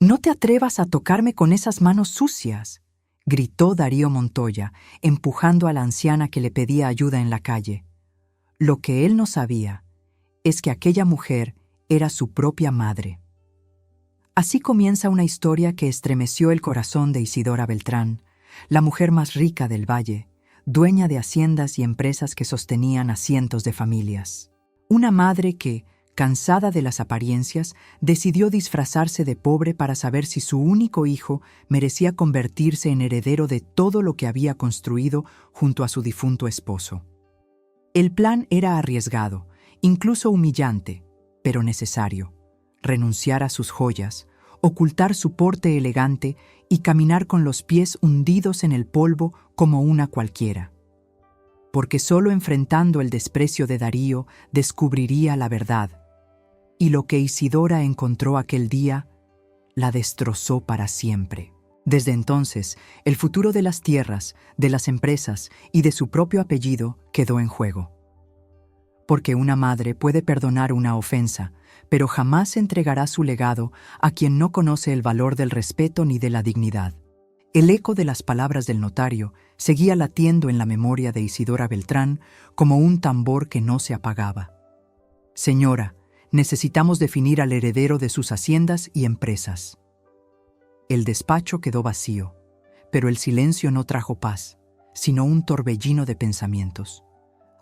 «No te atrevas a tocarme con esas manos sucias», gritó Darío Montoya, empujando a la anciana que le pedía ayuda en la calle. Lo que él no sabía es que aquella mujer era su propia madre. Así comienza una historia que estremeció el corazón de Isidora Beltrán, la mujer más rica del valle, dueña de haciendas y empresas que sostenían a cientos de familias. Una madre que, cansada de las apariencias, decidió disfrazarse de pobre para saber si su único hijo merecía convertirse en heredero de todo lo que había construido junto a su difunto esposo. El plan era arriesgado, incluso humillante, pero necesario. Renunciar a sus joyas, ocultar su porte elegante y caminar con los pies hundidos en el polvo como una cualquiera. Porque solo enfrentando el desprecio de Darío descubriría la verdad. Y lo que Isidora encontró aquel día la destrozó para siempre. Desde entonces, el futuro de las tierras, de las empresas y de su propio apellido quedó en juego. Porque una madre puede perdonar una ofensa, pero jamás entregará su legado a quien no conoce el valor del respeto ni de la dignidad. El eco de las palabras del notario seguía latiendo en la memoria de Isidora Beltrán como un tambor que no se apagaba. «Señora, necesitamos definir al heredero de sus haciendas y empresas». El despacho quedó vacío, pero el silencio no trajo paz, sino un torbellino de pensamientos.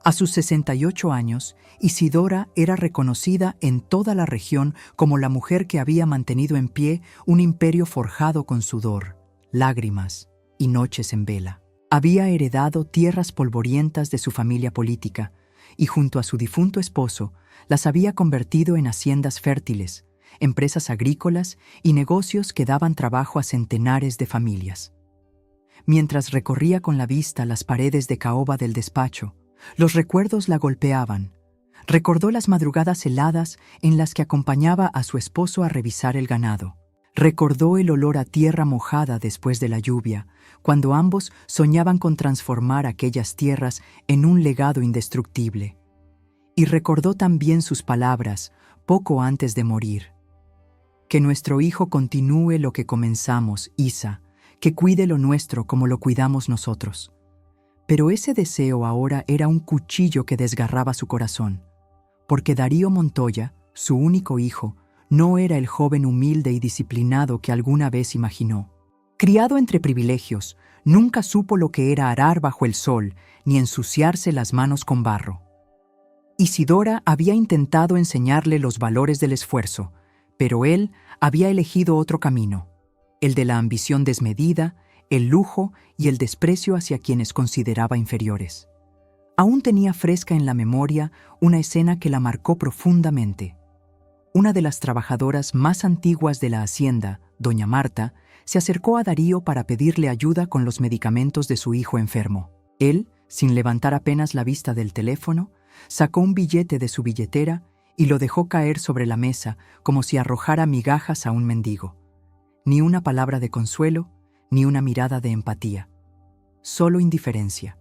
A sus 68 años, Isidora era reconocida en toda la región como la mujer que había mantenido en pie un imperio forjado con sudor, lágrimas y noches en vela. Había heredado tierras polvorientas de su familia política y junto a su difunto esposo las había convertido en haciendas fértiles, empresas agrícolas y negocios que daban trabajo a centenares de familias. Mientras recorría con la vista las paredes de caoba del despacho, los recuerdos la golpeaban. Recordó las madrugadas heladas en las que acompañaba a su esposo a revisar el ganado. Recordó el olor a tierra mojada después de la lluvia, cuando ambos soñaban con transformar aquellas tierras en un legado indestructible. Y recordó también sus palabras, poco antes de morir. «Que nuestro hijo continúe lo que comenzamos, Isa, que cuide lo nuestro como lo cuidamos nosotros». Pero ese deseo ahora era un cuchillo que desgarraba su corazón, porque Darío Montoya, su único hijo, no era el joven humilde y disciplinado que alguna vez imaginó. Criado entre privilegios, nunca supo lo que era arar bajo el sol ni ensuciarse las manos con barro. Isidora había intentado enseñarle los valores del esfuerzo, pero él había elegido otro camino, el de la ambición desmedida, el lujo y el desprecio hacia quienes consideraba inferiores. Aún tenía fresca en la memoria una escena que la marcó profundamente. Una de las trabajadoras más antiguas de la hacienda, doña Marta, se acercó a Darío para pedirle ayuda con los medicamentos de su hijo enfermo. Él, sin levantar apenas la vista del teléfono, sacó un billete de su billetera y lo dejó caer sobre la mesa como si arrojara migajas a un mendigo. Ni una palabra de consuelo, ni una mirada de empatía. Solo indiferencia.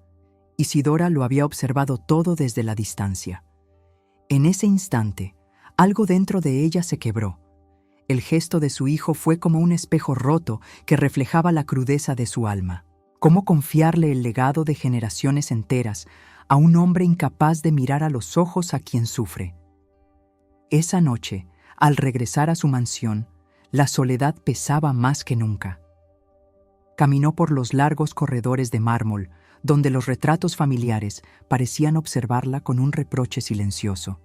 Isidora lo había observado todo desde la distancia. En ese instante, algo dentro de ella se quebró. El gesto de su hijo fue como un espejo roto que reflejaba la crudeza de su alma. ¿Cómo confiarle el legado de generaciones enteras a un hombre incapaz de mirar a los ojos a quien sufre? Esa noche, al regresar a su mansión, la soledad pesaba más que nunca. Caminó por los largos corredores de mármol, donde los retratos familiares parecían observarla con un reproche silencioso.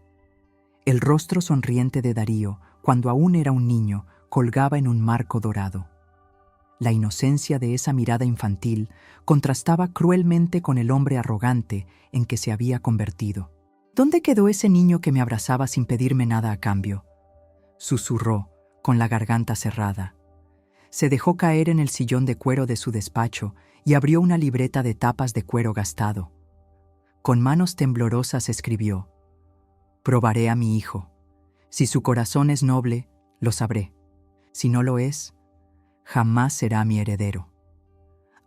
El rostro sonriente de Darío, cuando aún era un niño, colgaba en un marco dorado. La inocencia de esa mirada infantil contrastaba cruelmente con el hombre arrogante en que se había convertido. «¿Dónde quedó ese niño que me abrazaba sin pedirme nada a cambio?», susurró, con la garganta cerrada. Se dejó caer en el sillón de cuero de su despacho y abrió una libreta de tapas de cuero gastado. Con manos temblorosas escribió: «Probaré a mi hijo. Si su corazón es noble, lo sabré. Si no lo es, jamás será mi heredero».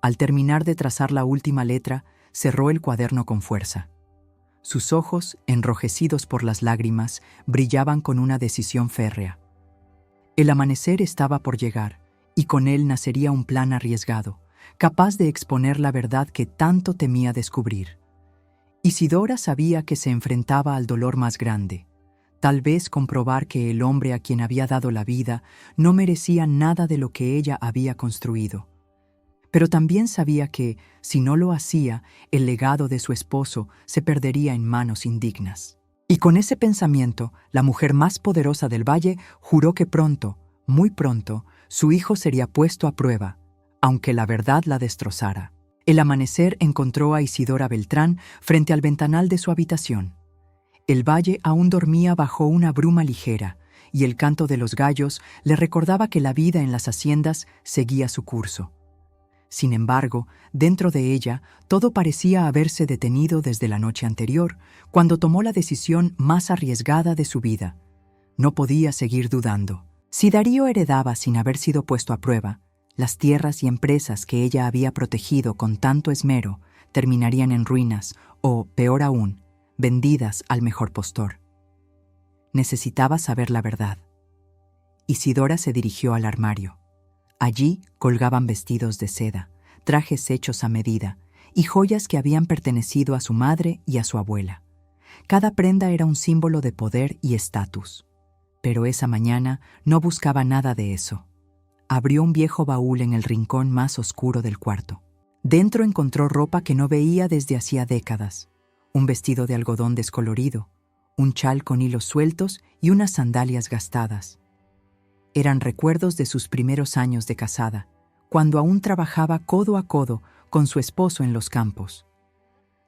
Al terminar de trazar la última letra, cerró el cuaderno con fuerza. Sus ojos, enrojecidos por las lágrimas, brillaban con una decisión férrea. El amanecer estaba por llegar, y con él nacería un plan arriesgado, capaz de exponer la verdad que tanto temía descubrir. Isidora sabía que se enfrentaba al dolor más grande, tal vez comprobar que el hombre a quien había dado la vida no merecía nada de lo que ella había construido. Pero también sabía que, si no lo hacía, el legado de su esposo se perdería en manos indignas. Y con ese pensamiento, la mujer más poderosa del valle juró que pronto, muy pronto, su hijo sería puesto a prueba, aunque la verdad la destrozara. El amanecer encontró a Isidora Beltrán frente al ventanal de su habitación. El valle aún dormía bajo una bruma ligera, y el canto de los gallos le recordaba que la vida en las haciendas seguía su curso. Sin embargo, dentro de ella, todo parecía haberse detenido desde la noche anterior, cuando tomó la decisión más arriesgada de su vida. No podía seguir dudando. Si Darío heredaba sin haber sido puesto a prueba, las tierras y empresas que ella había protegido con tanto esmero terminarían en ruinas o, peor aún, vendidas al mejor postor. Necesitaba saber la verdad. Isidora se dirigió al armario. Allí colgaban vestidos de seda, trajes hechos a medida y joyas que habían pertenecido a su madre y a su abuela. Cada prenda era un símbolo de poder y estatus. Pero esa mañana no buscaba nada de eso. Abrió un viejo baúl en el rincón más oscuro del cuarto. Dentro encontró ropa que no veía desde hacía décadas. Un vestido de algodón descolorido, un chal con hilos sueltos y unas sandalias gastadas. Eran recuerdos de sus primeros años de casada, cuando aún trabajaba codo a codo con su esposo en los campos.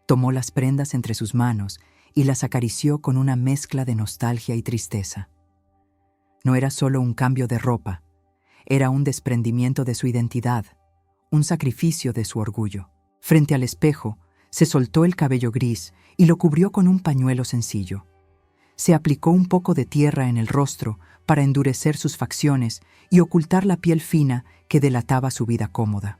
Tomó las prendas entre sus manos y las acarició con una mezcla de nostalgia y tristeza. No era solo un cambio de ropa, era un desprendimiento de su identidad, un sacrificio de su orgullo. Frente al espejo, se soltó el cabello gris y lo cubrió con un pañuelo sencillo. Se aplicó un poco de tierra en el rostro para endurecer sus facciones y ocultar la piel fina que delataba su vida cómoda.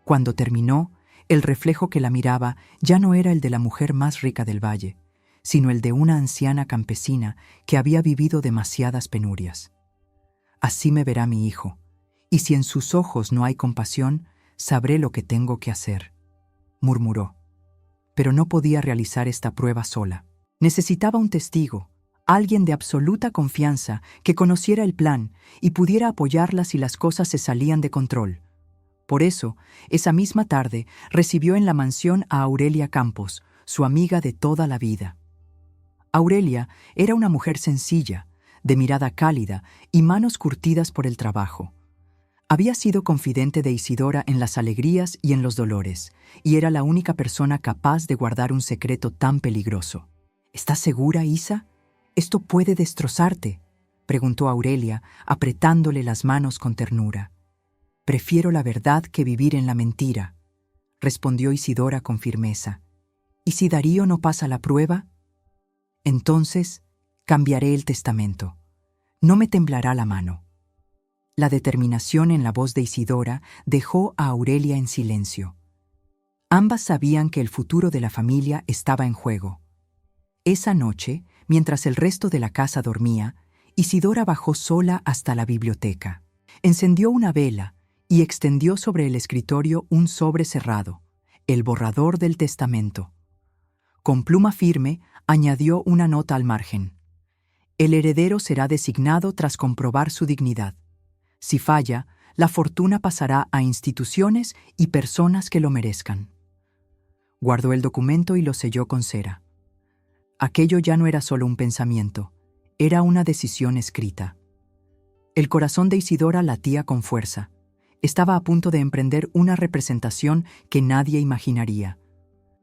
Cuando terminó, el reflejo que la miraba ya no era el de la mujer más rica del valle, sino el de una anciana campesina que había vivido demasiadas penurias. Así me verá mi hijo, y si en sus ojos no hay compasión, sabré lo que tengo que hacer, murmuró. Pero no podía realizar esta prueba sola. Necesitaba un testigo, alguien de absoluta confianza que conociera el plan y pudiera apoyarla si las cosas se salían de control. Por eso, esa misma tarde, recibió en la mansión a Aurelia Campos, su amiga de toda la vida. Aurelia era una mujer sencilla, de mirada cálida y manos curtidas por el trabajo. Había sido confidente de Isidora en las alegrías y en los dolores, y era la única persona capaz de guardar un secreto tan peligroso. ¿Estás segura, Isa? Esto puede destrozarte, preguntó Aurelia, apretándole las manos con ternura. Prefiero la verdad que vivir en la mentira, respondió Isidora con firmeza. ¿Y si Darío no pasa la prueba? Entonces, cambiaré el testamento. No me temblará la mano. La determinación en la voz de Isidora dejó a Aurelia en silencio. Ambas sabían que el futuro de la familia estaba en juego. Esa noche, mientras el resto de la casa dormía, Isidora bajó sola hasta la biblioteca. Encendió una vela y extendió sobre el escritorio un sobre cerrado, el borrador del testamento. Con pluma firme, añadió una nota al margen. El heredero será designado tras comprobar su dignidad. Si falla, la fortuna pasará a instituciones y personas que lo merezcan. Guardó el documento y lo selló con cera. Aquello ya no era solo un pensamiento, era una decisión escrita. El corazón de Isidora latía con fuerza. Estaba a punto de emprender una representación que nadie imaginaría.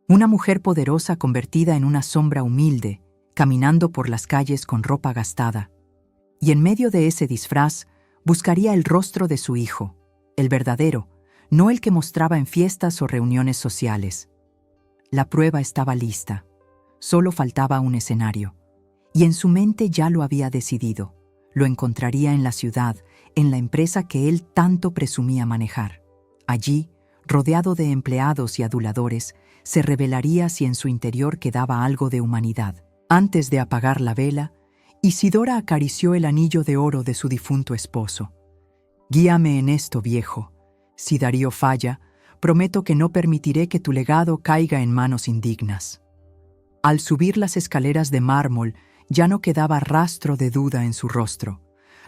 Una mujer poderosa convertida en una sombra humilde, caminando por las calles con ropa gastada. Y en medio de ese disfraz, buscaría el rostro de su hijo, el verdadero, no el que mostraba en fiestas o reuniones sociales. La prueba estaba lista. Solo faltaba un escenario. Y en su mente ya lo había decidido. Lo encontraría en la ciudad, en la empresa que él tanto presumía manejar. Allí, rodeado de empleados y aduladores, se revelaría si en su interior quedaba algo de humanidad. Antes de apagar la vela, Isidora acarició el anillo de oro de su difunto esposo. «Guíame en esto, viejo. Si Darío falla, prometo que no permitiré que tu legado caiga en manos indignas». Al subir las escaleras de mármol, ya no quedaba rastro de duda en su rostro.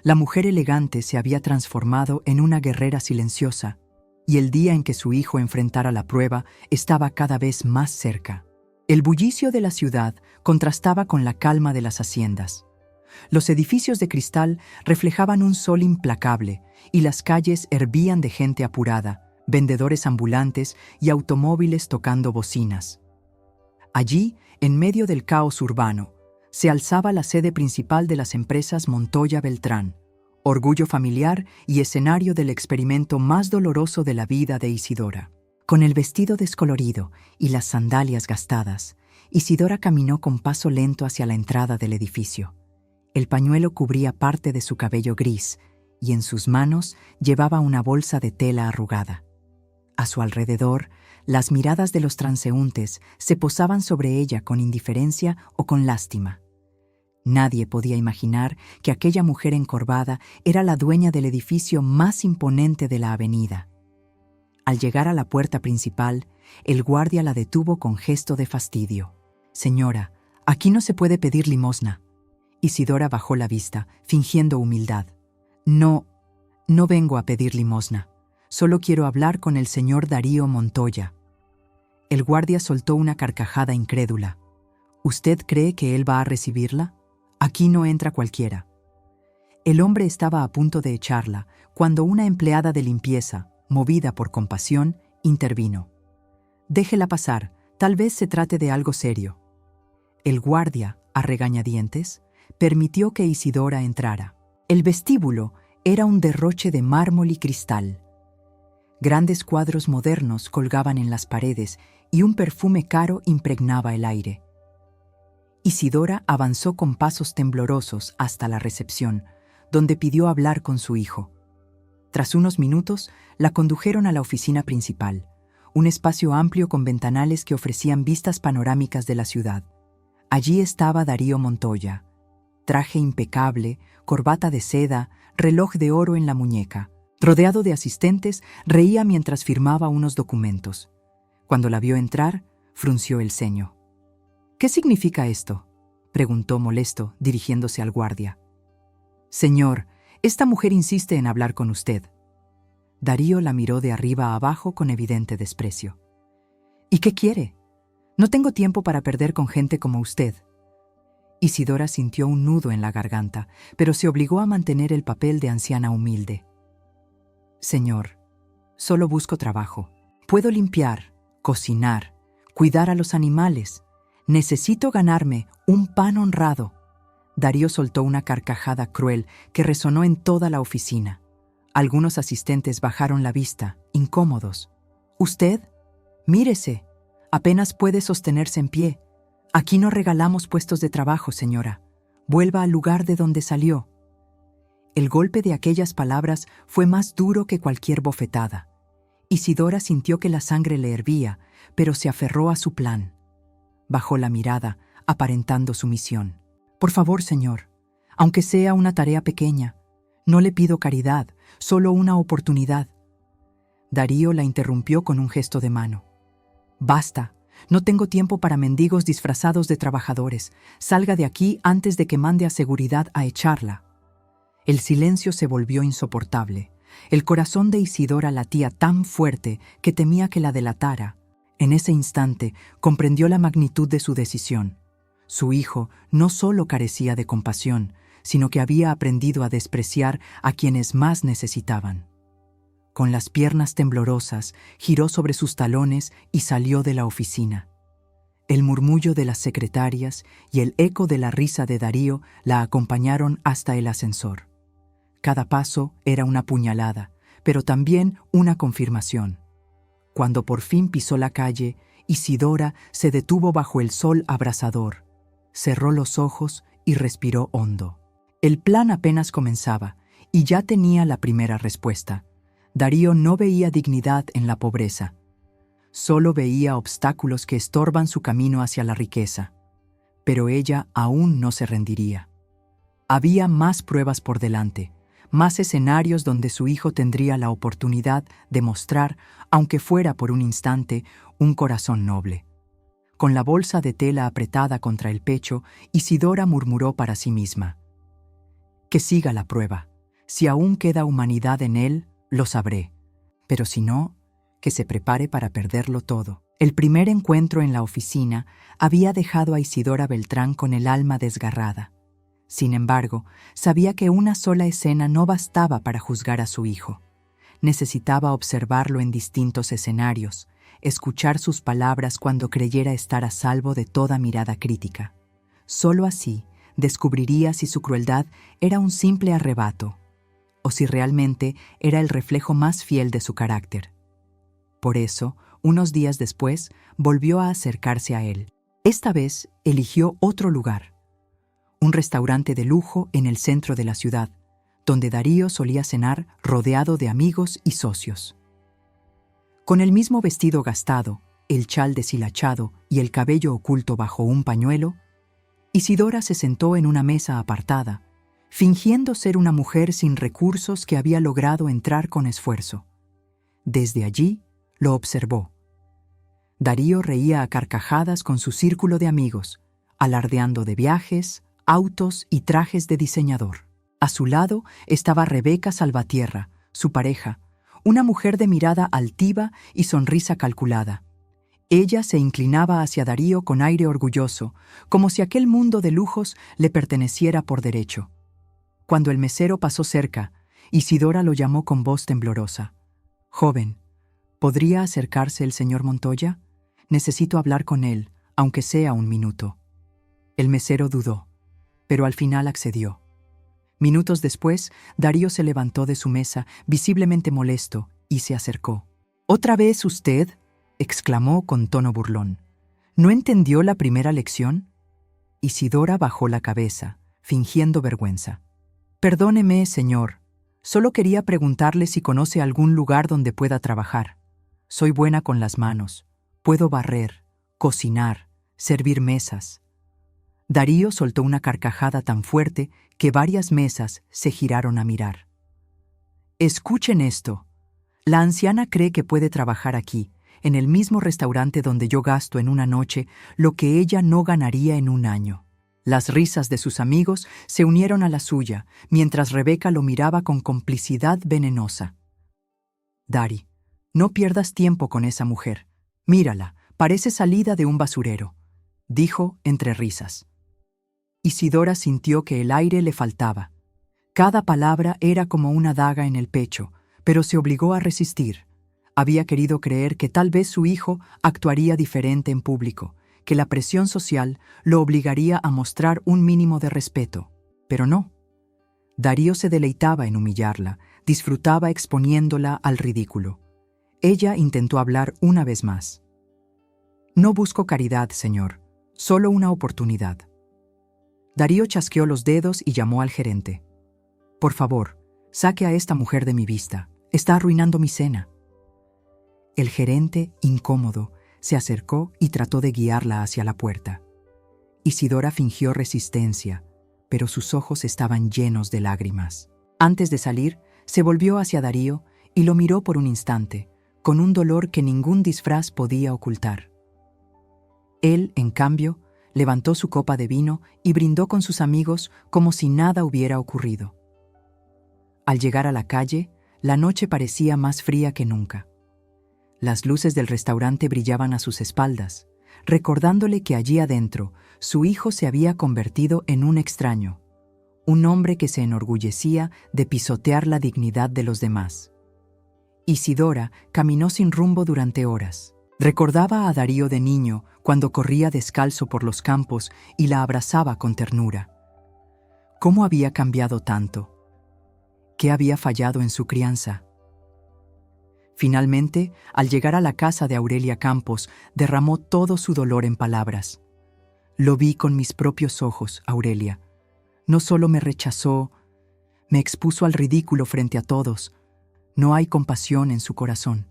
La mujer elegante se había transformado en una guerrera silenciosa, y el día en que su hijo enfrentara la prueba estaba cada vez más cerca. El bullicio de la ciudad contrastaba con la calma de las haciendas. Los edificios de cristal reflejaban un sol implacable y las calles hervían de gente apurada, vendedores ambulantes y automóviles tocando bocinas. Allí, en medio del caos urbano, se alzaba la sede principal de las empresas Montoya Beltrán, orgullo familiar y escenario del experimento más doloroso de la vida de Isidora. Con el vestido descolorido y las sandalias gastadas, Isidora caminó con paso lento hacia la entrada del edificio. El pañuelo cubría parte de su cabello gris y en sus manos llevaba una bolsa de tela arrugada. A su alrededor, las miradas de los transeúntes se posaban sobre ella con indiferencia o con lástima. Nadie podía imaginar que aquella mujer encorvada era la dueña del edificio más imponente de la avenida. Al llegar a la puerta principal, el guardia la detuvo con gesto de fastidio. «Señora, aquí no se puede pedir limosna». Isidora bajó la vista, fingiendo humildad. No vengo a pedir limosna. Solo quiero hablar con el señor Darío Montoya». El guardia soltó una carcajada incrédula. «¿Usted cree que él va a recibirla? Aquí no entra cualquiera». El hombre estaba a punto de echarla cuando una empleada de limpieza, movida por compasión, intervino. «Déjela pasar, tal vez se trate de algo serio». El guardia, a regañadientes, permitió que Isidora entrara. El vestíbulo era un derroche de mármol y cristal. Grandes cuadros modernos colgaban en las paredes y un perfume caro impregnaba el aire. Isidora avanzó con pasos temblorosos hasta la recepción, donde pidió hablar con su hijo. Tras unos minutos, la condujeron a la oficina principal, un espacio amplio con ventanales que ofrecían vistas panorámicas de la ciudad. Allí estaba Darío Montoya, traje impecable, corbata de seda, reloj de oro en la muñeca. Rodeado de asistentes, reía mientras firmaba unos documentos. Cuando la vio entrar, frunció el ceño. «¿Qué significa esto?», preguntó molesto, dirigiéndose al guardia. «Señor, esta mujer insiste en hablar con usted». Darío la miró de arriba a abajo con evidente desprecio. «¿Y qué quiere? No tengo tiempo para perder con gente como usted». Isidora sintió un nudo en la garganta, pero se obligó a mantener el papel de anciana humilde. «Señor, solo busco trabajo. Puedo limpiar, cocinar, cuidar a los animales. Necesito ganarme un pan honrado». Darío soltó una carcajada cruel que resonó en toda la oficina. Algunos asistentes bajaron la vista, incómodos. «¿Usted? Mírese. Apenas puede sostenerse en pie. Aquí no regalamos puestos de trabajo, señora. Vuelva al lugar de donde salió». El golpe de aquellas palabras fue más duro que cualquier bofetada. Isidora sintió que la sangre le hervía, pero se aferró a su plan. Bajó la mirada, aparentando sumisión. «Por favor, señor, aunque sea una tarea pequeña, no le pido caridad, solo una oportunidad». Darío la interrumpió con un gesto de mano. «Basta, no tengo tiempo para mendigos disfrazados de trabajadores. Salga de aquí antes de que mande a seguridad a echarla». El silencio se volvió insoportable. El corazón de Isidora latía tan fuerte que temía que la delatara. En ese instante comprendió la magnitud de su decisión. Su hijo no solo carecía de compasión, sino que había aprendido a despreciar a quienes más necesitaban. Con las piernas temblorosas, giró sobre sus talones y salió de la oficina. El murmullo de las secretarias y el eco de la risa de Darío la acompañaron hasta el ascensor. Cada paso era una puñalada, pero también una confirmación. Cuando por fin pisó la calle, Isidora se detuvo bajo el sol abrasador, cerró los ojos y respiró hondo. El plan apenas comenzaba y ya tenía la primera respuesta. Darío no veía dignidad en la pobreza. Solo veía obstáculos que estorban su camino hacia la riqueza. Pero ella aún no se rendiría. Había más pruebas por delante, más escenarios donde su hijo tendría la oportunidad de mostrar, aunque fuera por un instante, un corazón noble. Con la bolsa de tela apretada contra el pecho, Isidora murmuró para sí misma: «Que siga la prueba. Si aún queda humanidad en él, lo sabré. Pero si no, que se prepare para perderlo todo». El primer encuentro en la oficina había dejado a Isidora Beltrán con el alma desgarrada. Sin embargo, sabía que una sola escena no bastaba para juzgar a su hijo. Necesitaba observarlo en distintos escenarios, escuchar sus palabras cuando creyera estar a salvo de toda mirada crítica. Solo así descubriría si su crueldad era un simple arrebato o si realmente era el reflejo más fiel de su carácter. Por eso, unos días después, volvió a acercarse a él. Esta vez eligió otro lugar, un restaurante de lujo en el centro de la ciudad, donde Darío solía cenar rodeado de amigos y socios. Con el mismo vestido gastado, el chal deshilachado y el cabello oculto bajo un pañuelo, Isidora se sentó en una mesa apartada, fingiendo ser una mujer sin recursos que había logrado entrar con esfuerzo. Desde allí, lo observó. Darío reía a carcajadas con su círculo de amigos, alardeando de viajes, autos y trajes de diseñador. A su lado estaba Rebeca Salvatierra, su pareja, una mujer de mirada altiva y sonrisa calculada. Ella se inclinaba hacia Darío con aire orgulloso, como si aquel mundo de lujos le perteneciera por derecho. Cuando el mesero pasó cerca, Isidora lo llamó con voz temblorosa. «Joven, ¿podría acercarse el señor Montoya? Necesito hablar con él, aunque sea un minuto». El mesero dudó, pero al final accedió. Minutos después, Darío se levantó de su mesa, visiblemente molesto, y se acercó. «¿Otra vez usted?», exclamó con tono burlón. «¿No entendió la primera lección?». Isidora bajó la cabeza, fingiendo vergüenza. «Perdóneme, señor. Solo quería preguntarle si conoce algún lugar donde pueda trabajar. Soy buena con las manos. Puedo barrer, cocinar, servir mesas». Darío soltó una carcajada tan fuerte que varias mesas se giraron a mirar. «Escuchen esto. La anciana cree que puede trabajar aquí, en el mismo restaurante donde yo gasto en una noche lo que ella no ganaría en un año». Las risas de sus amigos se unieron a la suya, mientras Rebeca lo miraba con complicidad venenosa. «Dari, no pierdas tiempo con esa mujer. Mírala, parece salida de un basurero», dijo entre risas. Isidora sintió que el aire le faltaba. Cada palabra era como una daga en el pecho, pero se obligó a resistir. Había querido creer que tal vez su hijo actuaría diferente en público, que la presión social lo obligaría a mostrar un mínimo de respeto. Pero no. Darío se deleitaba en humillarla, disfrutaba exponiéndola al ridículo. Ella intentó hablar una vez más. «No busco caridad, señor, solo una oportunidad». Darío chasqueó los dedos y llamó al gerente. «Por favor, saque a esta mujer de mi vista. Está arruinando mi cena». El gerente, incómodo, se acercó y trató de guiarla hacia la puerta. Isidora fingió resistencia, pero sus ojos estaban llenos de lágrimas. Antes de salir, se volvió hacia Darío y lo miró por un instante, con un dolor que ningún disfraz podía ocultar. Él, en cambio, levantó su copa de vino y brindó con sus amigos como si nada hubiera ocurrido. Al llegar a la calle, la noche parecía más fría que nunca. Las luces del restaurante brillaban a sus espaldas, recordándole que allí adentro su hijo se había convertido en un extraño, un hombre que se enorgullecía de pisotear la dignidad de los demás. Isidora caminó sin rumbo durante horas. Recordaba a Darío de niño cuando corría descalzo por los campos y la abrazaba con ternura. ¿Cómo había cambiado tanto? ¿Qué había fallado en su crianza? Finalmente, al llegar a la casa de Aurelia Campos, derramó todo su dolor en palabras. «Lo vi con mis propios ojos, Aurelia. No solo me rechazó, me expuso al ridículo frente a todos. No hay compasión en su corazón».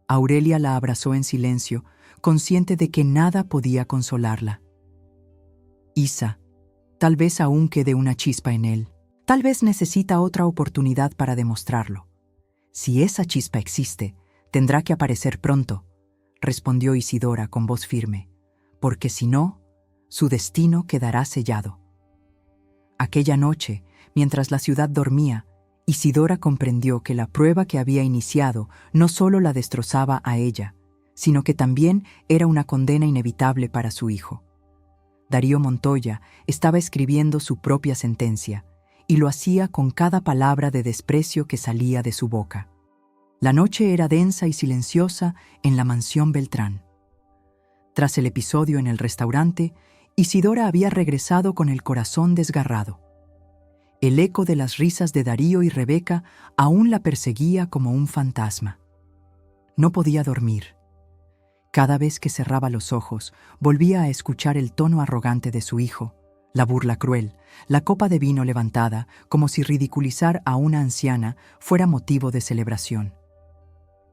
Aurelia la abrazó en silencio, consciente de que nada podía consolarla. «Isa, Tal vez aún quede una chispa en él. Tal vez necesita otra oportunidad para demostrarlo. Si esa chispa existe, tendrá que aparecer pronto, respondió Isidora con voz firme, porque si no, su destino quedará sellado. Aquella noche, mientras la ciudad dormía, Isidora comprendió que la prueba que había iniciado no solo la destrozaba a ella, sino que también era una condena inevitable para su hijo. Darío Montoya estaba escribiendo su propia sentencia, y lo hacía con cada palabra de desprecio que salía de su boca. La noche era densa y silenciosa en la mansión Beltrán. Tras el episodio en el restaurante, Isidora había regresado con el corazón desgarrado. El eco de las risas de Darío y Rebeca aún la perseguía como un fantasma. No podía dormir. Cada vez que cerraba los ojos, volvía a escuchar el tono arrogante de su hijo, la burla cruel, la copa de vino levantada, como si ridiculizar a una anciana fuera motivo de celebración.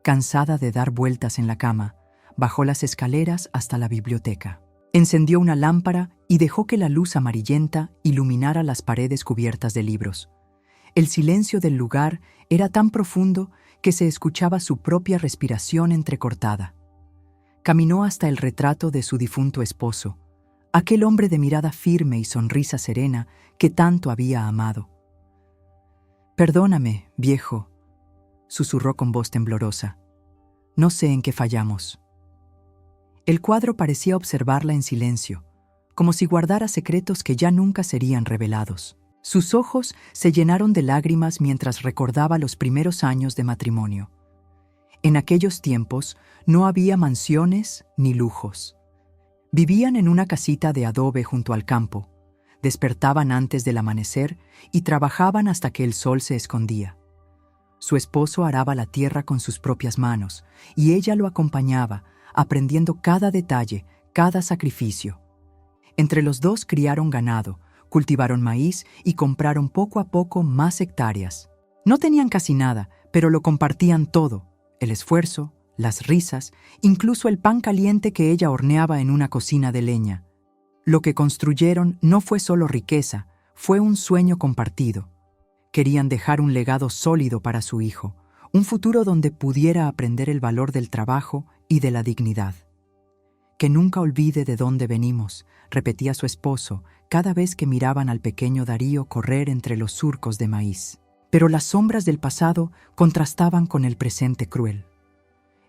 Cansada de dar vueltas en la cama, bajó las escaleras hasta la biblioteca. Encendió una lámpara y dejó que la luz amarillenta iluminara las paredes cubiertas de libros. El silencio del lugar era tan profundo que se escuchaba su propia respiración entrecortada. Caminó hasta el retrato de su difunto esposo, aquel hombre de mirada firme y sonrisa serena que tanto había amado. «Perdóname, viejo», susurró con voz temblorosa. «No sé en qué fallamos». El cuadro parecía observarla en silencio, como si guardara secretos que ya nunca serían revelados. Sus ojos se llenaron de lágrimas mientras recordaba los primeros años de matrimonio. En aquellos tiempos no había mansiones ni lujos. Vivían en una casita de adobe junto al campo, despertaban antes del amanecer y trabajaban hasta que el sol se escondía. Su esposo araba la tierra con sus propias manos y ella lo acompañaba, aprendiendo cada detalle, cada sacrificio. Entre los dos criaron ganado, cultivaron maíz y compraron poco a poco más hectáreas. No tenían casi nada, pero lo compartían todo: el esfuerzo, las risas, incluso el pan caliente que ella horneaba en una cocina de leña. Lo que construyeron no fue solo riqueza, fue un sueño compartido. Querían dejar un legado sólido para su hijo, un futuro donde pudiera aprender el valor del trabajo y de la dignidad. «Que nunca olvide de dónde venimos», repetía su esposo cada vez que miraban al pequeño Darío correr entre los surcos de maíz. Pero las sombras del pasado contrastaban con el presente cruel.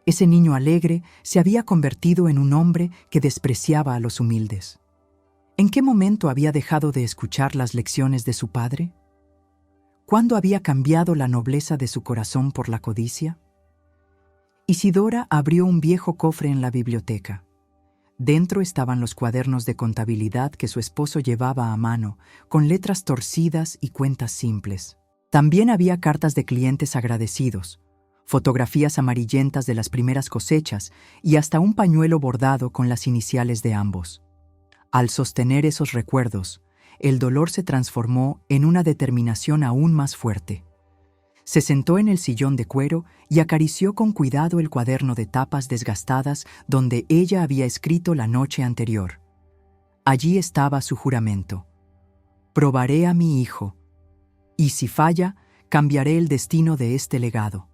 Ese niño alegre se había convertido en un hombre que despreciaba a los humildes. ¿En qué momento había dejado de escuchar las lecciones de su padre? ¿Cuándo había cambiado la nobleza de su corazón por la codicia? Isidora abrió un viejo cofre en la biblioteca. Dentro estaban los cuadernos de contabilidad que su esposo llevaba a mano, con letras torcidas y cuentas simples. También había cartas de clientes agradecidos, fotografías amarillentas de las primeras cosechas y hasta un pañuelo bordado con las iniciales de ambos. Al sostener esos recuerdos, el dolor se transformó en una determinación aún más fuerte. Se sentó en el sillón de cuero y acarició con cuidado el cuaderno de tapas desgastadas donde ella había escrito la noche anterior. Allí estaba su juramento: «Probaré a mi hijo, y si falla, cambiaré el destino de este legado».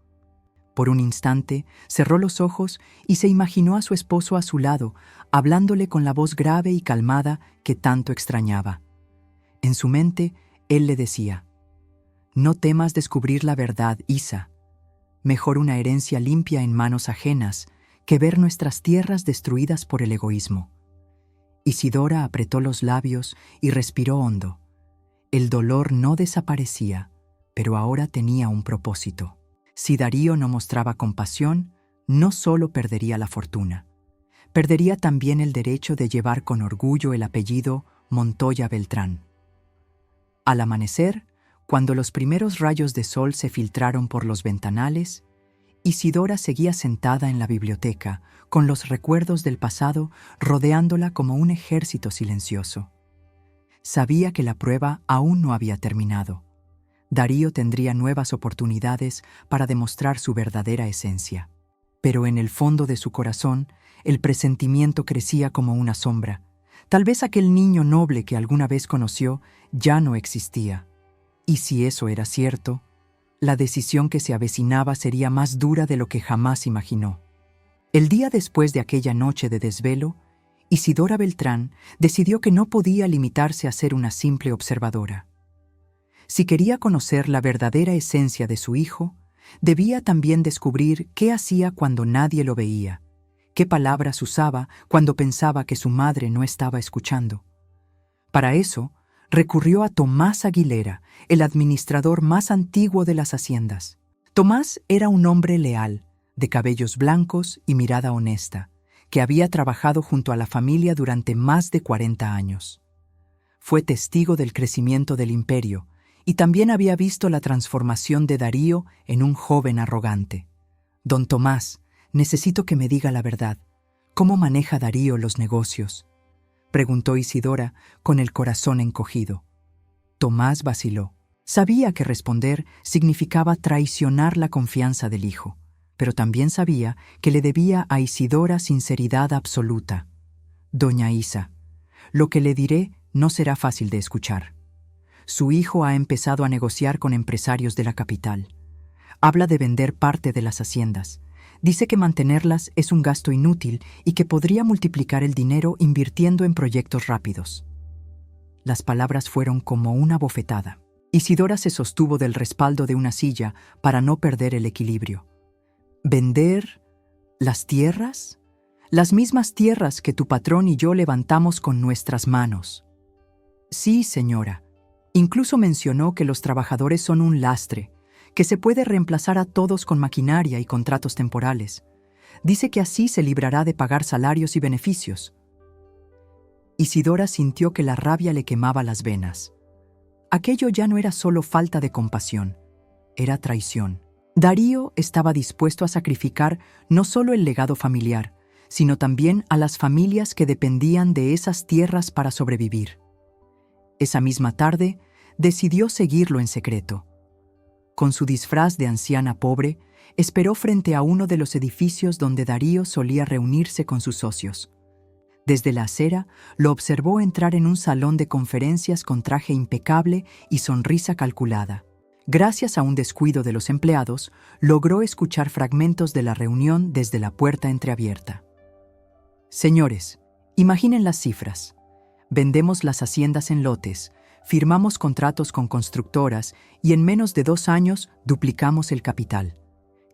Por un instante, cerró los ojos y se imaginó a su esposo a su lado, hablándole con la voz grave y calmada que tanto extrañaba. En su mente, él le decía: «No temas descubrir la verdad, Isa. Mejor una herencia limpia en manos ajenas que ver nuestras tierras destruidas por el egoísmo». Isidora apretó los labios y respiró hondo. El dolor no desaparecía, pero ahora tenía un propósito. Si Darío no mostraba compasión, no solo perdería la fortuna, perdería también el derecho de llevar con orgullo el apellido Montoya Beltrán. Al amanecer, cuando los primeros rayos de sol se filtraron por los ventanales, Isidora seguía sentada en la biblioteca, con los recuerdos del pasado rodeándola como un ejército silencioso. Sabía que la prueba aún no había terminado. Darío tendría nuevas oportunidades para demostrar su verdadera esencia. Pero en el fondo de su corazón, el presentimiento crecía como una sombra. Tal vez aquel niño noble que alguna vez conoció ya no existía. Y si eso era cierto, la decisión que se avecinaba sería más dura de lo que jamás imaginó. El día después de aquella noche de desvelo, Isidora Beltrán decidió que no podía limitarse a ser una simple observadora. Si quería conocer la verdadera esencia de su hijo, debía también descubrir qué hacía cuando nadie lo veía, qué palabras usaba cuando pensaba que su madre no estaba escuchando. Para eso, recurrió a Tomás Aguilera, el administrador más antiguo de las haciendas. Tomás era un hombre leal, de cabellos blancos y mirada honesta, que había trabajado junto a la familia durante más de 40 años. Fue testigo del crecimiento del imperio y también había visto la transformación de Darío en un joven arrogante. Don Tomás, necesito que me diga la verdad. ¿Cómo maneja Darío los negocios?, preguntó Isidora con el corazón encogido. Tomás vaciló. Sabía que responder significaba traicionar la confianza del hijo, pero también sabía que le debía a Isidora sinceridad absoluta. Doña Isa, lo que le diré no será fácil de escuchar. Su hijo ha empezado a negociar con empresarios de la capital. Habla de vender parte de las haciendas. Dice que mantenerlas es un gasto inútil y que podría multiplicar el dinero invirtiendo en proyectos rápidos. Las palabras fueron como una bofetada. Isidora se sostuvo del respaldo de una silla para no perder el equilibrio. ¿Vender las tierras? Las mismas tierras que tu patrón y yo levantamos con nuestras manos. Sí, señora. Incluso mencionó que los trabajadores son un lastre, que se puede reemplazar a todos con maquinaria y contratos temporales. Dice que así se librará de pagar salarios y beneficios. Isidora sintió que la rabia le quemaba las venas. Aquello ya no era solo falta de compasión, era traición. Darío estaba dispuesto a sacrificar no solo el legado familiar, sino también a las familias que dependían de esas tierras para sobrevivir. Esa misma tarde, decidió seguirlo en secreto. Con su disfraz de anciana pobre, esperó frente a uno de los edificios donde Darío solía reunirse con sus socios. Desde la acera, lo observó entrar en un salón de conferencias con traje impecable y sonrisa calculada. Gracias a un descuido de los empleados, logró escuchar fragmentos de la reunión desde la puerta entreabierta. Señores, imaginen las cifras. Vendemos las haciendas en lotes, firmamos contratos con constructoras y en menos de 2 años duplicamos el capital.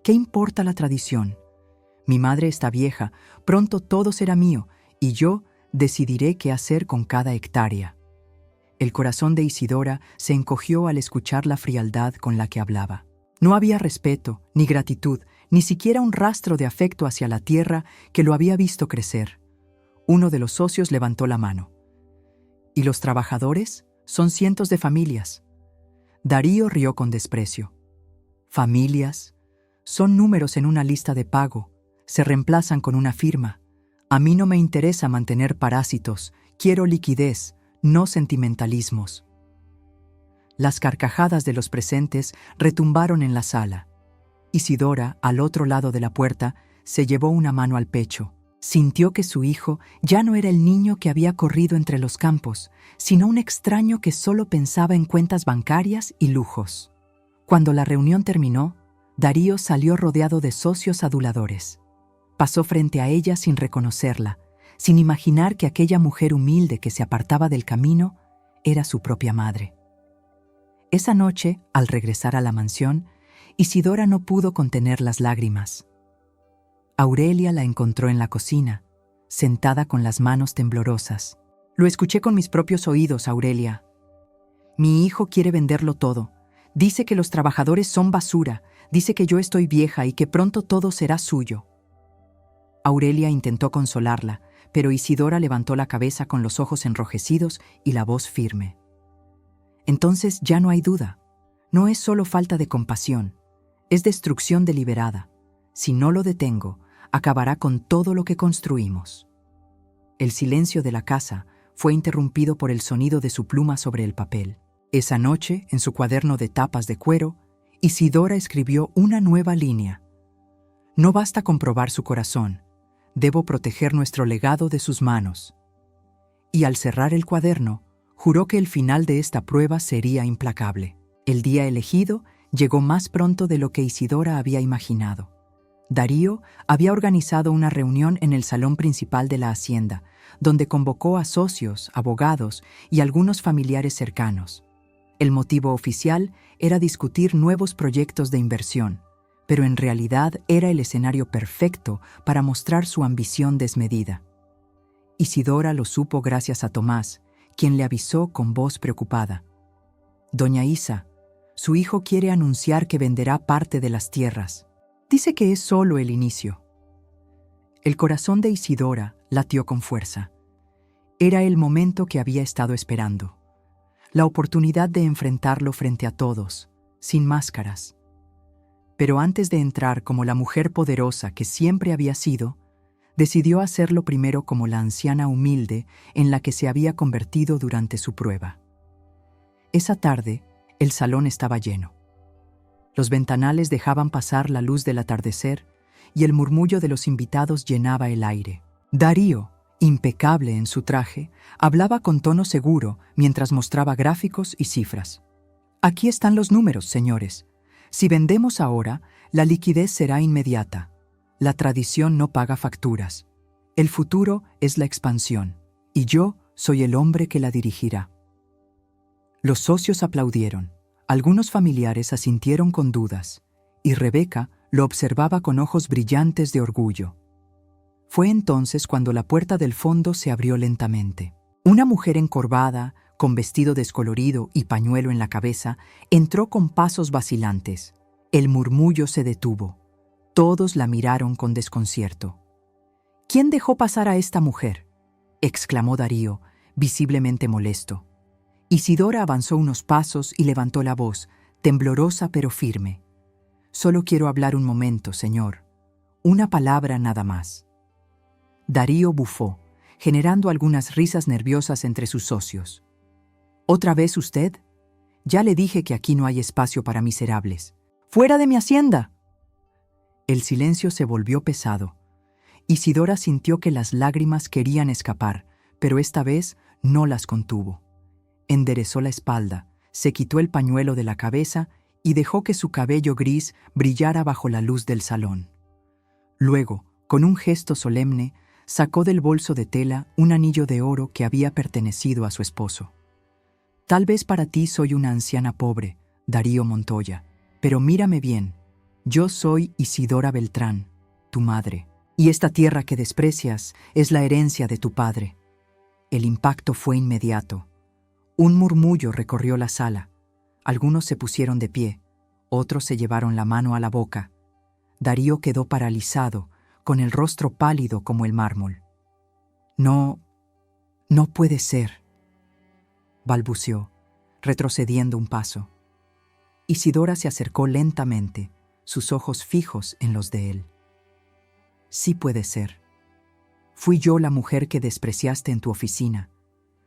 ¿Qué importa la tradición? Mi madre está vieja, pronto todo será mío y yo decidiré qué hacer con cada hectárea. El corazón de Isidora se encogió al escuchar la frialdad con la que hablaba. No había respeto, ni gratitud, ni siquiera un rastro de afecto hacia la tierra que lo había visto crecer. Uno de los socios levantó la mano. ¿Y los trabajadores? Son cientos de familias. Darío rió con desprecio. ¿Familias? Son números en una lista de pago. Se reemplazan con una firma. A mí no me interesa mantener parásitos. Quiero liquidez, no sentimentalismos. Las carcajadas de los presentes retumbaron en la sala. Isidora, al otro lado de la puerta, se llevó una mano al pecho. Sintió que su hijo ya no era el niño que había corrido entre los campos, sino un extraño que solo pensaba en cuentas bancarias y lujos. Cuando la reunión terminó, Darío salió rodeado de socios aduladores. Pasó frente a ella sin reconocerla, sin imaginar que aquella mujer humilde que se apartaba del camino era su propia madre. Esa noche, al regresar a la mansión, Isidora no pudo contener las lágrimas. Aurelia la encontró en la cocina, sentada con las manos temblorosas. Lo escuché con mis propios oídos, Aurelia. Mi hijo quiere venderlo todo. Dice que los trabajadores son basura. Dice que yo estoy vieja y que pronto todo será suyo. Aurelia intentó consolarla, pero Isidora levantó la cabeza con los ojos enrojecidos y la voz firme. Entonces ya no hay duda. No es solo falta de compasión. Es destrucción deliberada. Si no lo detengo, acabará con todo lo que construimos. El silencio de la casa fue interrumpido por el sonido de su pluma sobre el papel. Esa noche, en su cuaderno de tapas de cuero, Isidora escribió una nueva línea. No basta comprobar su corazón, debo proteger nuestro legado de sus manos. Y al cerrar el cuaderno, juró que el final de esta prueba sería implacable. El día elegido llegó más pronto de lo que Isidora había imaginado. Darío había organizado una reunión en el salón principal de la hacienda, donde convocó a socios, abogados y algunos familiares cercanos. El motivo oficial era discutir nuevos proyectos de inversión, pero en realidad era el escenario perfecto para mostrar su ambición desmedida. Isidora lo supo gracias a Tomás, quien le avisó con voz preocupada. «Doña Isa, su hijo quiere anunciar que venderá parte de las tierras. Dice que es solo el inicio». El corazón de Isidora latió con fuerza. Era el momento que había estado esperando. La oportunidad de enfrentarlo frente a todos, sin máscaras. Pero antes de entrar como la mujer poderosa que siempre había sido, decidió hacerlo primero como la anciana humilde en la que se había convertido durante su prueba. Esa tarde, el salón estaba lleno. Los ventanales dejaban pasar la luz del atardecer y el murmullo de los invitados llenaba el aire. Darío, impecable en su traje, hablaba con tono seguro mientras mostraba gráficos y cifras. «Aquí están los números, señores. Si vendemos ahora, la liquidez será inmediata. La tradición no paga facturas. El futuro es la expansión, y yo soy el hombre que la dirigirá». Los socios aplaudieron. Algunos familiares asintieron con dudas, y Rebeca lo observaba con ojos brillantes de orgullo. Fue entonces cuando la puerta del fondo se abrió lentamente. Una mujer encorvada, con vestido descolorido y pañuelo en la cabeza, entró con pasos vacilantes. El murmullo se detuvo. Todos la miraron con desconcierto. «¿Quién dejó pasar a esta mujer?», exclamó Darío, visiblemente molesto. Isidora avanzó unos pasos y levantó la voz, temblorosa pero firme. «Solo quiero hablar un momento, señor. Una palabra nada más». Darío bufó, generando algunas risas nerviosas entre sus socios. «¿Otra vez usted? Ya le dije que aquí no hay espacio para miserables. ¡Fuera de mi hacienda!». El silencio se volvió pesado. Isidora sintió que las lágrimas querían escapar, pero esta vez no las contuvo. Enderezó la espalda, se quitó el pañuelo de la cabeza y dejó que su cabello gris brillara bajo la luz del salón. Luego, con un gesto solemne, sacó del bolso de tela un anillo de oro que había pertenecido a su esposo. «Tal vez para ti soy una anciana pobre, Darío Montoya, pero mírame bien. Yo soy Isidora Beltrán, tu madre, y esta tierra que desprecias es la herencia de tu padre». El impacto fue inmediato. Un murmullo recorrió la sala. Algunos se pusieron de pie, otros se llevaron la mano a la boca. Darío quedó paralizado, con el rostro pálido como el mármol. No puede ser», balbuceó, retrocediendo un paso. Isidora se acercó lentamente, sus ojos fijos en los de él. «Sí puede ser. Fui yo la mujer que despreciaste en tu oficina.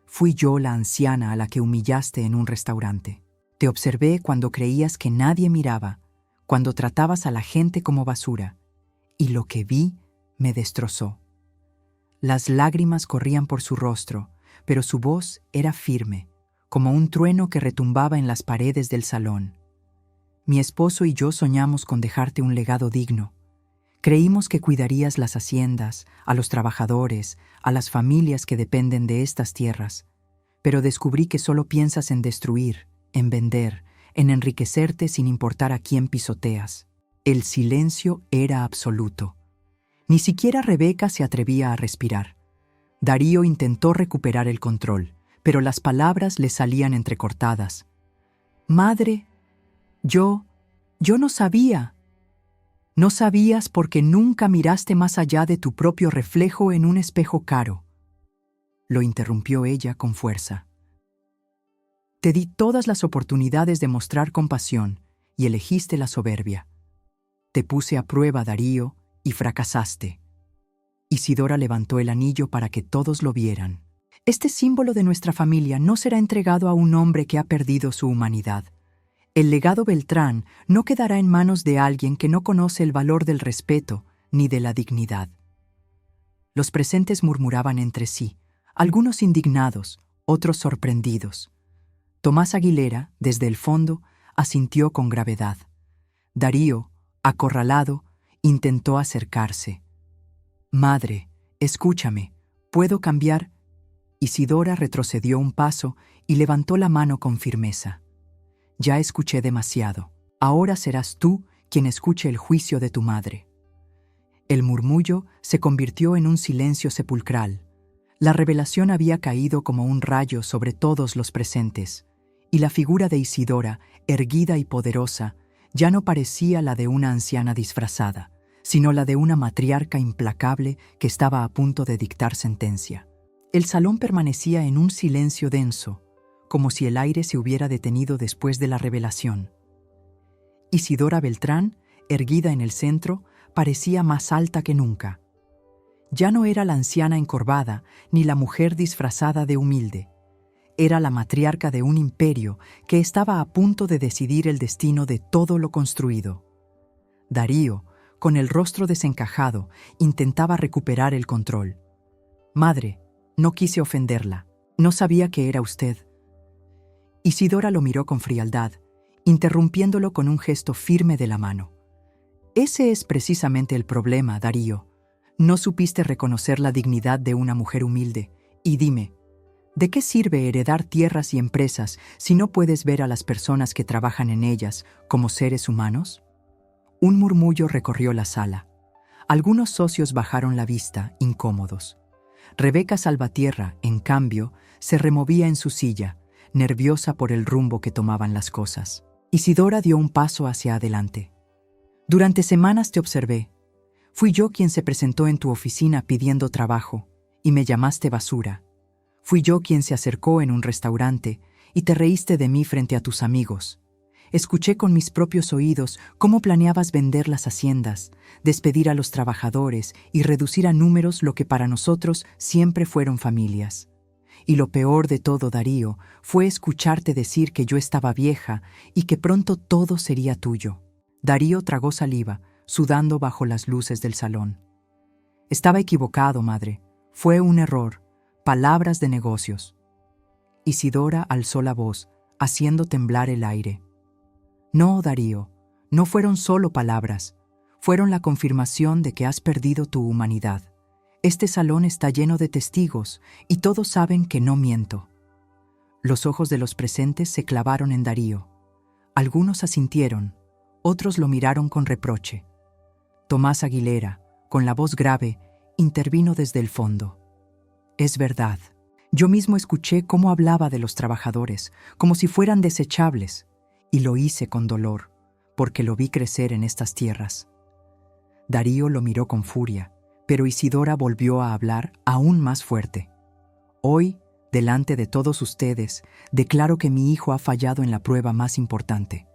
Fui yo la anciana a la que humillaste en un restaurante. Te observé cuando creías que nadie miraba, cuando tratabas a la gente como basura, y lo que vi me destrozó». Las lágrimas corrían por su rostro, pero su voz era firme, como un trueno que retumbaba en las paredes del salón. «Mi esposo y yo soñamos con dejarte un legado digno. Creímos que cuidarías las haciendas, a los trabajadores, a las familias que dependen de estas tierras, pero descubrí que solo piensas en destruir, en vender, en enriquecerte sin importar a quién pisoteas». El silencio era absoluto. Ni siquiera Rebeca se atrevía a respirar. Darío intentó recuperar el control, pero las palabras le salían entrecortadas. «Madre, yo no sabía». «No sabías porque nunca miraste más allá de tu propio reflejo en un espejo caro», lo interrumpió ella con fuerza. «Te di todas las oportunidades de mostrar compasión y elegiste la soberbia. Te puse a prueba, Darío, y fracasaste». Isidora levantó el anillo para que todos lo vieran. «Este símbolo de nuestra familia no será entregado a un hombre que ha perdido su humanidad. El legado Beltrán no quedará en manos de alguien que no conoce el valor del respeto ni de la dignidad». Los presentes murmuraban entre sí, algunos indignados, otros sorprendidos. Tomás Aguilera, desde el fondo, asintió con gravedad. Darío, acorralado, intentó acercarse. «Madre, escúchame, ¿puedo cambiar?» Isidora retrocedió un paso y levantó la mano con firmeza. «Ya escuché demasiado. Ahora serás tú quien escuche el juicio de tu madre». El murmullo se convirtió en un silencio sepulcral. La revelación había caído como un rayo sobre todos los presentes, y la figura de Isidora, erguida y poderosa, ya no parecía la de una anciana disfrazada, sino la de una matriarca implacable que estaba a punto de dictar sentencia. El salón permanecía en un silencio denso, como si el aire se hubiera detenido después de la revelación. Isidora Beltrán, erguida en el centro, parecía más alta que nunca. Ya no era la anciana encorvada ni la mujer disfrazada de humilde. Era la matriarca de un imperio que estaba a punto de decidir el destino de todo lo construido. Darío, con el rostro desencajado, intentaba recuperar el control. «Madre, no quise ofenderla. No sabía que era usted». Isidora lo miró con frialdad, interrumpiéndolo con un gesto firme de la mano. «Ese es precisamente el problema, Darío. No supiste reconocer la dignidad de una mujer humilde. Y dime, ¿de qué sirve heredar tierras y empresas si no puedes ver a las personas que trabajan en ellas como seres humanos?» Un murmullo recorrió la sala. Algunos socios bajaron la vista, incómodos. Rebeca Salvatierra, en cambio, se removía en su silla, nerviosa por el rumbo que tomaban las cosas. Isidora dio un paso hacia adelante. «Durante semanas te observé. Fui yo quien se presentó en tu oficina pidiendo trabajo, y me llamaste basura. Fui yo quien se acercó en un restaurante y te reíste de mí frente a tus amigos. Escuché con mis propios oídos cómo planeabas vender las haciendas, despedir a los trabajadores y reducir a números lo que para nosotros siempre fueron familias. Y lo peor de todo, Darío, fue escucharte decir que yo estaba vieja y que pronto todo sería tuyo». Darío tragó saliva, sudando bajo las luces del salón. «Estaba equivocado, madre. Fue un error. Palabras de negocios». Isidora alzó la voz, haciendo temblar el aire. «No, Darío, no fueron solo palabras. Fueron la confirmación de que has perdido tu humanidad. Este salón está lleno de testigos y todos saben que no miento». Los ojos de los presentes se clavaron en Darío. Algunos asintieron, otros lo miraron con reproche. Tomás Aguilera, con la voz grave, intervino desde el fondo. «Es verdad. Yo mismo escuché cómo hablaba de los trabajadores, como si fueran desechables, y lo hice con dolor, porque lo vi crecer en estas tierras». Darío lo miró con furia, pero Isidora volvió a hablar aún más fuerte. «Hoy, delante de todos ustedes, declaro que mi hijo ha fallado en la prueba más importante.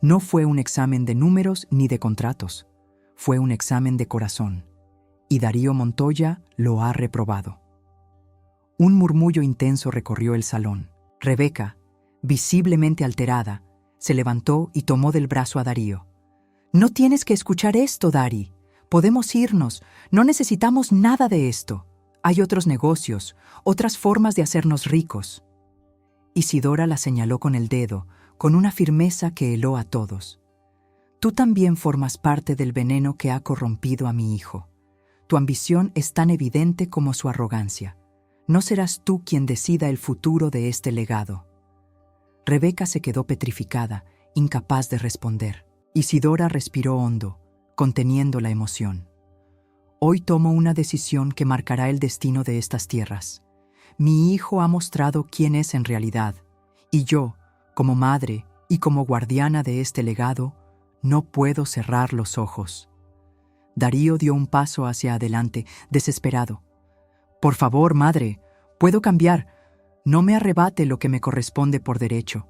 No fue un examen de números ni de contratos. Fue un examen de corazón. Y Darío Montoya lo ha reprobado». Un murmullo intenso recorrió el salón. Rebeca, visiblemente alterada, se levantó y tomó del brazo a Darío. «No tienes que escuchar esto, Dari. Podemos irnos. No necesitamos nada de esto. Hay otros negocios, otras formas de hacernos ricos». Isidora la señaló con el dedo, con una firmeza que heló a todos. «Tú también formas parte del veneno que ha corrompido a mi hijo. Tu ambición es tan evidente como su arrogancia. No serás tú quien decida el futuro de este legado». Rebeca se quedó petrificada, incapaz de responder. Isidora respiró hondo, conteniendo la emoción. «Hoy tomo una decisión que marcará el destino de estas tierras. Mi hijo ha mostrado quién es en realidad, y yo, como madre y como guardiana de este legado, no puedo cerrar los ojos». Darío dio un paso hacia adelante, desesperado. «Por favor, madre, puedo cambiar. No me arrebate lo que me corresponde por derecho».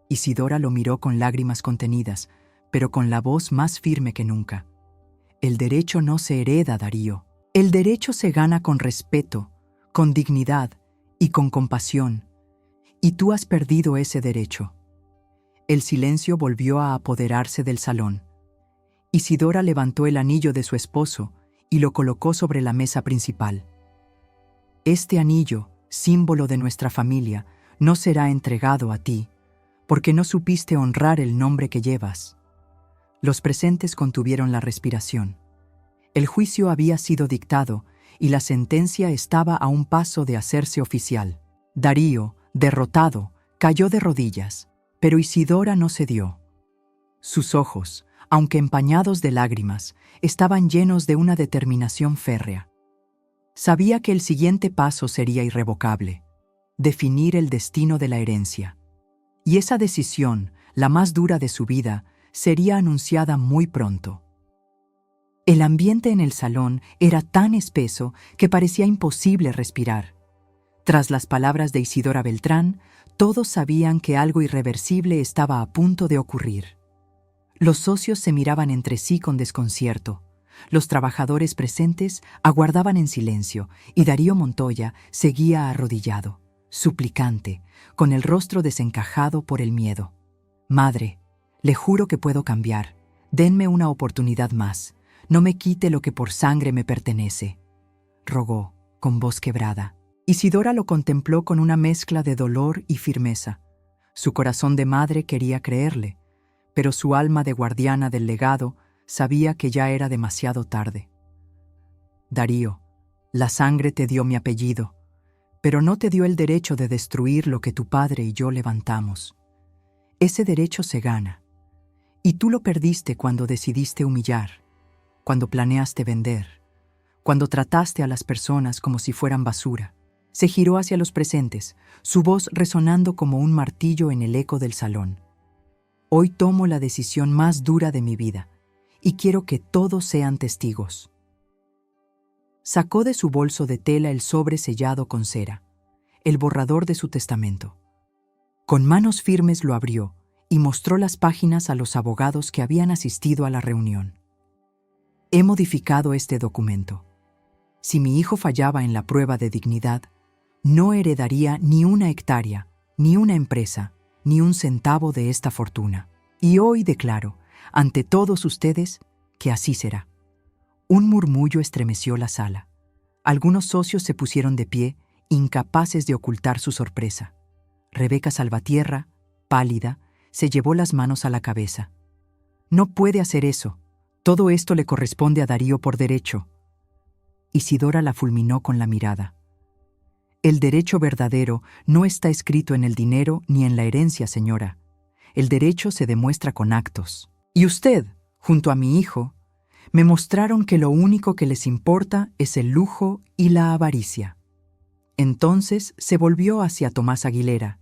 Isidora lo miró con lágrimas contenidas, pero con la voz más firme que nunca. «El derecho no se hereda, Darío. El derecho se gana con respeto, con dignidad y con compasión. Y tú has perdido ese derecho». El silencio volvió a apoderarse del salón. Isidora levantó el anillo de su esposo y lo colocó sobre la mesa principal. Este anillo, símbolo de nuestra familia, no será entregado a ti, porque no supiste honrar el nombre que llevas. Los presentes contuvieron la respiración. El juicio había sido dictado y la sentencia estaba a un paso de hacerse oficial. Darío, derrotado, cayó de rodillas, pero Isidora no cedió. Sus ojos, aunque empañados de lágrimas, estaban llenos de una determinación férrea. Sabía que el siguiente paso sería irrevocable: definir el destino de la herencia. Y esa decisión, la más dura de su vida, sería anunciada muy pronto. El ambiente en el salón era tan espeso que parecía imposible respirar. Tras las palabras de Isidora Beltrán, todos sabían que algo irreversible estaba a punto de ocurrir. Los socios se miraban entre sí con desconcierto. Los trabajadores presentes aguardaban en silencio y Darío Montoya seguía arrodillado, suplicante, con el rostro desencajado por el miedo. «Madre, le juro que puedo cambiar. Denme una oportunidad más. No me quite lo que por sangre me pertenece», rogó, con voz quebrada. Isidora lo contempló con una mezcla de dolor y firmeza. Su corazón de madre quería creerle, pero su alma de guardiana del legado sabía que ya era demasiado tarde. «Darío, la sangre te dio mi apellido, pero no te dio el derecho de destruir lo que tu padre y yo levantamos. Ese derecho se gana, y tú lo perdiste cuando decidiste humillar, cuando planeaste vender, cuando trataste a las personas como si fueran basura». Se giró hacia los presentes, su voz resonando como un martillo en el eco del salón. «Hoy tomo la decisión más dura de mi vida, y quiero que todos sean testigos». Sacó de su bolso de tela el sobre sellado con cera, el borrador de su testamento. Con manos firmes lo abrió y mostró las páginas a los abogados que habían asistido a la reunión. «He modificado este documento. Si mi hijo fallaba en la prueba de dignidad, no heredaría ni una hectárea, ni una empresa, ni un centavo de esta fortuna. Y hoy declaro, ante todos ustedes, que así será». Un murmullo estremeció la sala. Algunos socios se pusieron de pie, incapaces de ocultar su sorpresa. Rebeca Salvatierra, pálida, se llevó las manos a la cabeza. «No puede hacer eso. Todo esto le corresponde a Darío por derecho». Isidora la fulminó con la mirada. «El derecho verdadero no está escrito en el dinero ni en la herencia, señora. El derecho se demuestra con actos. Y usted, junto a mi hijo, me mostraron que lo único que les importa es el lujo y la avaricia». Entonces se volvió hacia Tomás Aguilera,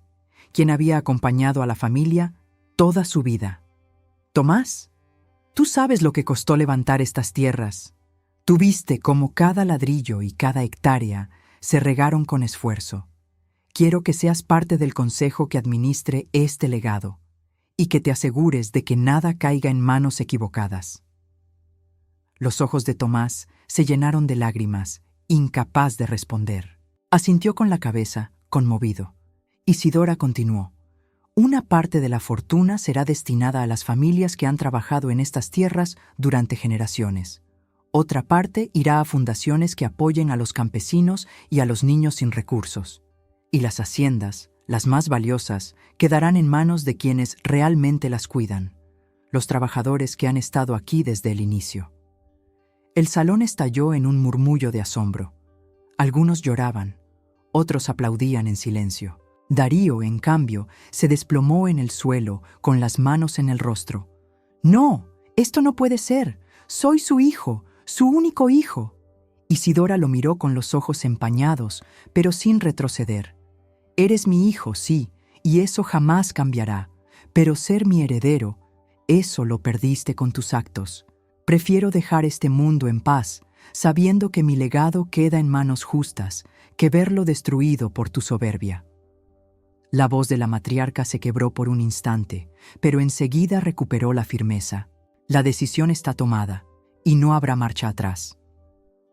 quien había acompañado a la familia toda su vida. «Tomás, tú sabes lo que costó levantar estas tierras. Tú viste cómo cada ladrillo y cada hectárea se regaron con esfuerzo. Quiero que seas parte del consejo que administre este legado y que te asegures de que nada caiga en manos equivocadas». Los ojos de Tomás se llenaron de lágrimas, incapaz de responder. Asintió con la cabeza, conmovido. Isidora continuó: «Una parte de la fortuna será destinada a las familias que han trabajado en estas tierras durante generaciones. Otra parte irá a fundaciones que apoyen a los campesinos y a los niños sin recursos. Y las haciendas, las más valiosas, quedarán en manos de quienes realmente las cuidan, los trabajadores que han estado aquí desde el inicio». El salón estalló en un murmullo de asombro. Algunos lloraban, otros aplaudían en silencio. Darío, en cambio, se desplomó en el suelo, con las manos en el rostro. «No, esto no puede ser. Soy su hijo, su único hijo». Isidora lo miró con los ojos empañados, pero sin retroceder. «Eres mi hijo, sí, y eso jamás cambiará. Pero ser mi heredero, eso lo perdiste con tus actos. Prefiero dejar este mundo en paz, sabiendo que mi legado queda en manos justas, que verlo destruido por tu soberbia». La voz de la matriarca se quebró por un instante, pero enseguida recuperó la firmeza. «La decisión está tomada, y no habrá marcha atrás».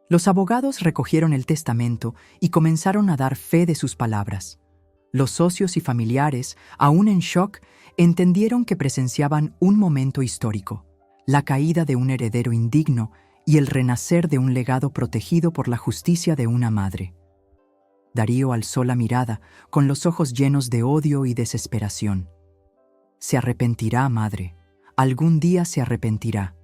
Los abogados recogieron el testamento y comenzaron a dar fe de sus palabras. Los socios y familiares, aún en shock, entendieron que presenciaban un momento histórico: la caída de un heredero indigno y el renacer de un legado protegido por la justicia de una madre. Darío alzó la mirada, con los ojos llenos de odio y desesperación. «Se arrepentirá, madre. Algún día se arrepentirá».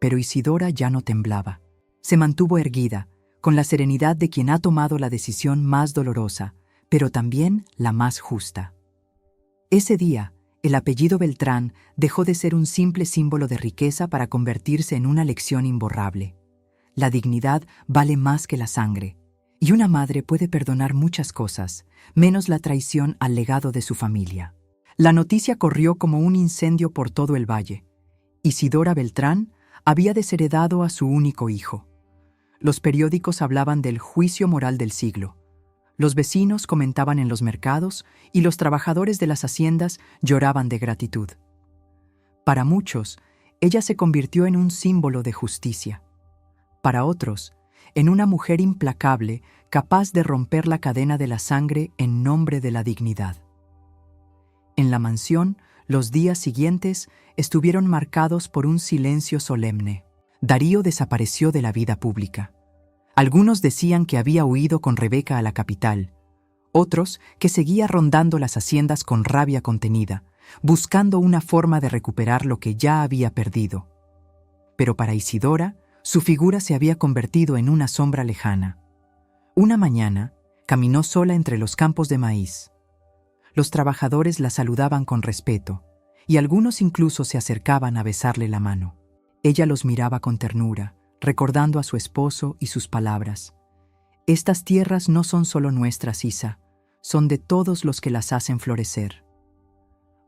Pero Isidora ya no temblaba. Se mantuvo erguida, con la serenidad de quien ha tomado la decisión más dolorosa, pero también la más justa. Ese día, el apellido Beltrán dejó de ser un simple símbolo de riqueza para convertirse en una lección imborrable. La dignidad vale más que la sangre, y una madre puede perdonar muchas cosas, menos la traición al legado de su familia. La noticia corrió como un incendio por todo el valle. Isidora Beltrán había desheredado a su único hijo. Los periódicos hablaban del juicio moral del siglo. Los vecinos comentaban en los mercados y los trabajadores de las haciendas lloraban de gratitud. Para muchos, ella se convirtió en un símbolo de justicia. Para otros, en una mujer implacable capaz de romper la cadena de la sangre en nombre de la dignidad. En la mansión, los días siguientes estuvieron marcados por un silencio solemne. Darío desapareció de la vida pública. Algunos decían que había huido con Rebeca a la capital, otros que seguía rondando las haciendas con rabia contenida, buscando una forma de recuperar lo que ya había perdido. Pero para Isidora, su figura se había convertido en una sombra lejana. Una mañana, caminó sola entre los campos de maíz. Los trabajadores la saludaban con respeto, y algunos incluso se acercaban a besarle la mano. Ella los miraba con ternura, recordando a su esposo y sus palabras. «Estas tierras no son solo nuestras, Isa, son de todos los que las hacen florecer».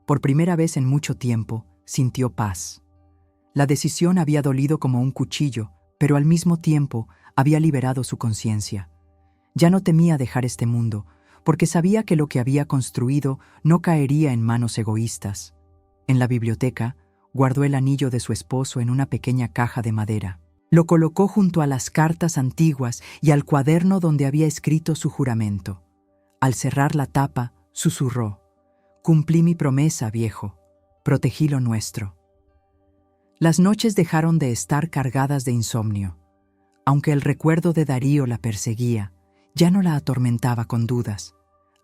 Por primera vez en mucho tiempo, sintió paz. La decisión había dolido como un cuchillo, pero al mismo tiempo había liberado su conciencia. Ya no temía dejar este mundo, porque sabía que lo que había construido no caería en manos egoístas. En la biblioteca, guardó el anillo de su esposo en una pequeña caja de madera. Lo colocó junto a las cartas antiguas y al cuaderno donde había escrito su juramento. Al cerrar la tapa, susurró: «Cumplí mi promesa, viejo. Protegí lo nuestro». Las noches dejaron de estar cargadas de insomnio. Aunque el recuerdo de Darío la perseguía, ya no la atormentaba con dudas.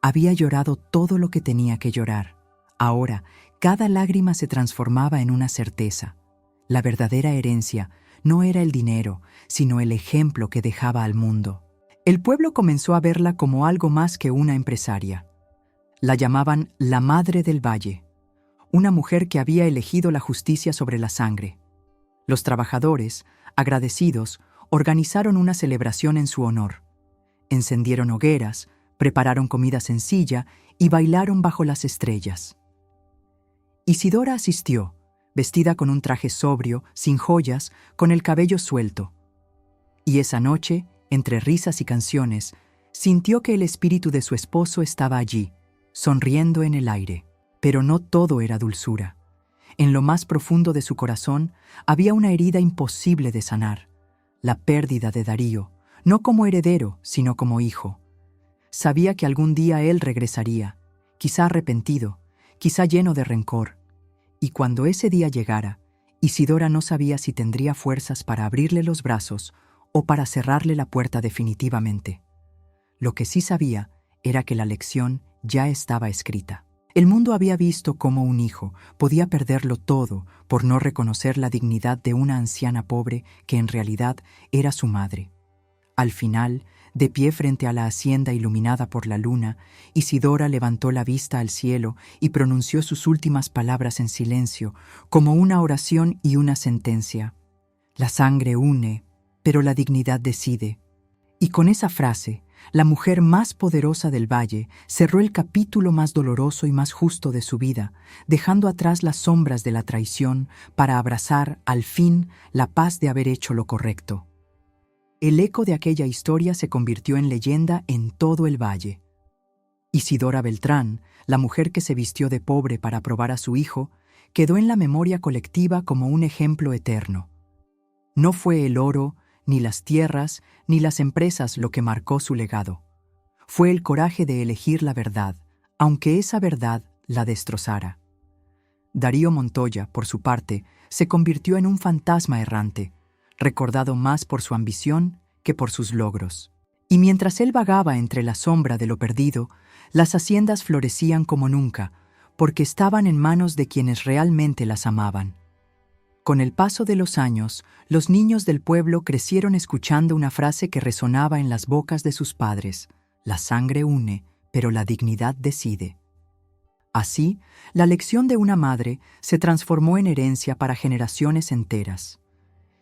Había llorado todo lo que tenía que llorar. Ahora, cada lágrima se transformaba en una certeza. La verdadera herencia no era el dinero, sino el ejemplo que dejaba al mundo. El pueblo comenzó a verla como algo más que una empresaria. La llamaban la Madre del Valle, una mujer que había elegido la justicia sobre la sangre. Los trabajadores, agradecidos, organizaron una celebración en su honor. Encendieron hogueras, prepararon comida sencilla y bailaron bajo las estrellas. Isidora asistió, vestida con un traje sobrio, sin joyas, con el cabello suelto. Y esa noche, entre risas y canciones, sintió que el espíritu de su esposo estaba allí, sonriendo en el aire. Pero no todo era dulzura. En lo más profundo de su corazón había una herida imposible de sanar: la pérdida de Darío, no como heredero, sino como hijo. Sabía que algún día él regresaría, quizá arrepentido, quizá lleno de rencor. Y cuando ese día llegara, Isidora no sabía si tendría fuerzas para abrirle los brazos o para cerrarle la puerta definitivamente. Lo que sí sabía era que la lección ya estaba escrita. El mundo había visto cómo un hijo podía perderlo todo por no reconocer la dignidad de una anciana pobre que en realidad era su madre. Al final, de pie frente a la hacienda iluminada por la luna, Isidora levantó la vista al cielo y pronunció sus últimas palabras en silencio, como una oración y una sentencia. La sangre une, pero la dignidad decide. Y con esa frase, la mujer más poderosa del valle cerró el capítulo más doloroso y más justo de su vida, dejando atrás las sombras de la traición para abrazar, al fin, la paz de haber hecho lo correcto. El eco de aquella historia se convirtió en leyenda en todo el valle. Isidora Beltrán, la mujer que se vistió de pobre para probar a su hijo, quedó en la memoria colectiva como un ejemplo eterno. No fue el oro, ni las tierras, ni las empresas lo que marcó su legado. Fue el coraje de elegir la verdad, aunque esa verdad la destrozara. Darío Montoya, por su parte, se convirtió en un fantasma errante, recordado más por su ambición que por sus logros. Y mientras él vagaba entre la sombra de lo perdido, las haciendas florecían como nunca, porque estaban en manos de quienes realmente las amaban. Con el paso de los años, los niños del pueblo crecieron escuchando una frase que resonaba en las bocas de sus padres: la sangre une, pero la dignidad decide. Así, la lección de una madre se transformó en herencia para generaciones enteras.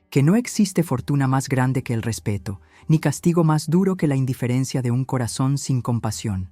Que no existe fortuna más grande que el respeto, ni castigo más duro que la indiferencia de un corazón sin compasión.